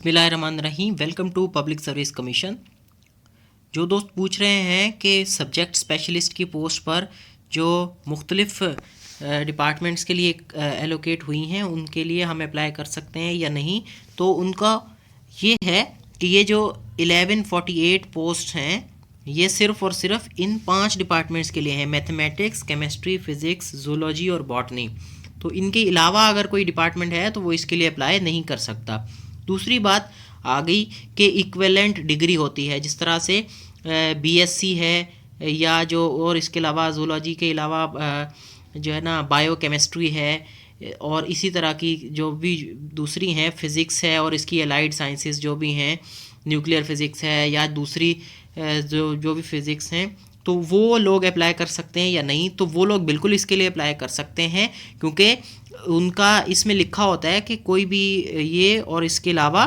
बिस्मिल्लाहिर्रहमानिर्रहीम। Welcome to public service commission. जो दोस्त पूछ रहे हैं कि सब्जेक्ट स्पेशलिस्ट की पोस्ट पर जो मुख्तलिफ़ डिपार्टमेंट्स के लिए एलोकेट हुई हैं उनके लिए हम अप्लाई कर सकते हैं या नहीं, तो उनका ये है कि ये जो 1148 पोस्ट हैं ये सिर्फ़ और सिर्फ इन 5 डिपार्टमेंट्स के लिए हैं, मैथमेटिक्स, केमिस्ट्री, फ़िज़िक्स, ज़ूलॉजी और बॉटनी। तो इनके अलावा अगर कोई डिपार्टमेंट है तो वो इसके लिए अप्लाई नहीं कर सकता। दूसरी बात आ गई कि इक्विवेलेंट डिग्री होती है, जिस तरह से बीएससी है या जो और इसके अलावा ज़ूलॉजी के अलावा जो है ना बायोकेमिस्ट्री है और इसी तरह की जो भी दूसरी हैं, फ़िज़िक्स है और इसकी अलाइड साइंसेस जो भी हैं, न्यूक्लियर फ़िज़िक्स है या दूसरी जो भी फ़िज़िक्स हैं, तो वो लोग अप्लाई कर सकते हैं या नहीं। तो वो लोग बिल्कुल इसके लिए अप्लाई कर सकते हैं, क्योंकि उनका इसमें लिखा होता है कि कोई भी ये और इसके अलावा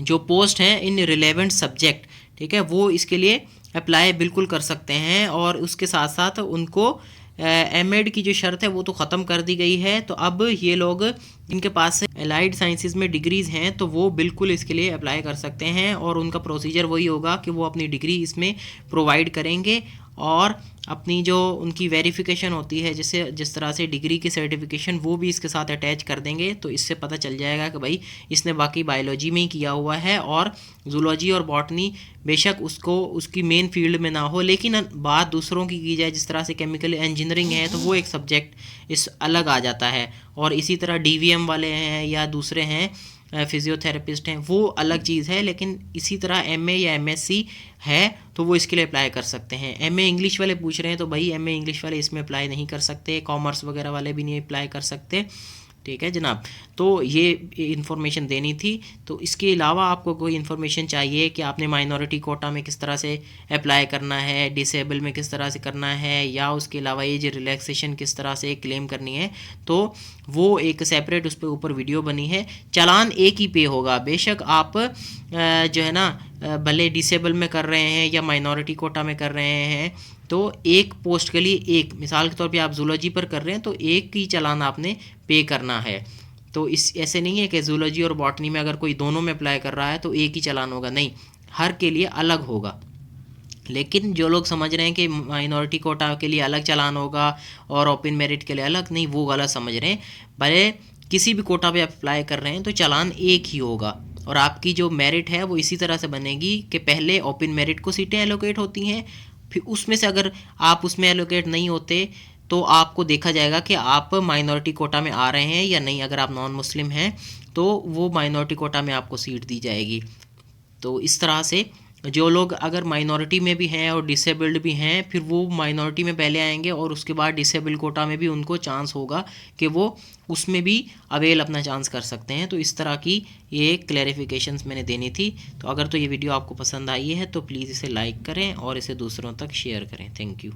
जो पोस्ट हैं इन रिलेवेंट सब्जेक्ट, ठीक है, वो इसके लिए अप्लाई बिल्कुल कर सकते हैं। और उसके साथ साथ उनको एमएड की जो शर्त है वो तो ख़त्म कर दी गई है। तो अब ये लोग जिनके पास एलाइड साइंसेस में डिग्रीज़ हैं तो वो बिल्कुल इसके लिए अप्लाई कर सकते हैं, और उनका प्रोसीजर वही होगा कि वो अपनी डिग्री इसमें प्रोवाइड करेंगे और अपनी जो उनकी वेरिफिकेशन होती है, जैसे जिस तरह से डिग्री की सर्टिफिकेशन, वो भी इसके साथ अटैच कर देंगे। तो इससे पता चल जाएगा कि भाई इसने बाकी बायोलॉजी में ही किया हुआ है, और जूलॉजी और बॉटनी बेशक उसको उसकी मेन फील्ड में ना हो, लेकिन बात दूसरों की जाए, जिस तरह से केमिकल इंजीनियरिंग है तो वो एक सब्जेक्ट इस अलग आ जाता है, और इसी तरह डीवीएम वाले हैं या दूसरे हैं फिज़ियोथेरेपिस्ट हैं, वो अलग चीज़ है। लेकिन इसी तरह एमए या एमएससी है तो वो इसके लिए अप्लाई कर सकते हैं। एमए इंग्लिश वाले पूछ रहे हैं तो भाई एमए इंग्लिश वाले इसमें अप्लाई नहीं कर सकते, कॉमर्स वगैरह वाले भी नहीं अप्लाई कर सकते, ठीक है जनाब। तो ये इन्फॉर्मेशन देनी थी। तो इसके अलावा आपको कोई इन्फॉर्मेशन चाहिए कि आपने माइनॉरिटी कोटा में किस तरह से अप्लाई करना है, डिसेबल में किस तरह से करना है, या उसके अलावा एज रिलैक्सेशन किस तरह से क्लेम करनी है, तो वो एक सेपरेट उस पर ऊपर वीडियो बनी है। चालान एक ही पे होगा, बेशक आप जो है ना भले डिसेबल में कर रहे हैं या माइनॉरिटी कोटा में कर रहे हैं, तो एक पोस्ट के लिए एक, मिसाल के तौर पे आप जूलॉजी पर कर रहे हैं तो एक ही चालान आपने पे करना है। तो इस ऐसे नहीं है कि जूलॉजी और बॉटनी में अगर कोई दोनों में अप्लाई कर रहा है तो एक ही चालान होगा, नहीं, हर के लिए अलग होगा। लेकिन जो लोग समझ रहे हैं कि माइनॉरिटी कोटा के लिए अलग चालान होगा और ओपन मेरिट के लिए अलग, नहीं, वो गलत समझ रहे हैं। भले किसी भी कोटा पे अप्लाई कर रहे हैं तो चालान एक ही होगा, और आपकी जो मेरिट है वो इसी तरह से बनेगी कि पहले ओपन मेरिट को सीटें एलोकेट होती हैं, फिर उसमें से अगर आप उसमें एलोकेट नहीं होते तो आपको देखा जाएगा कि आप माइनॉरिटी कोटा में आ रहे हैं या नहीं। अगर आप नॉन मुस्लिम हैं तो वो माइनॉरिटी कोटा में आपको सीट दी जाएगी। तो इस तरह से जो लोग अगर माइनॉरिटी में भी हैं और डिसेबल्ड भी हैं, फिर वो माइनॉरिटी में पहले आएंगे और उसके बाद डिसेबल कोटा में भी उनको चांस होगा कि वो उसमें भी अवेल अपना चांस कर सकते हैं। तो इस तरह की ये क्लैरिफिकेशंस मैंने देनी थी। तो अगर तो ये वीडियो आपको पसंद आई है तो प्लीज़ इसे लाइक करें और इसे दूसरों तक शेयर करें। Thank you.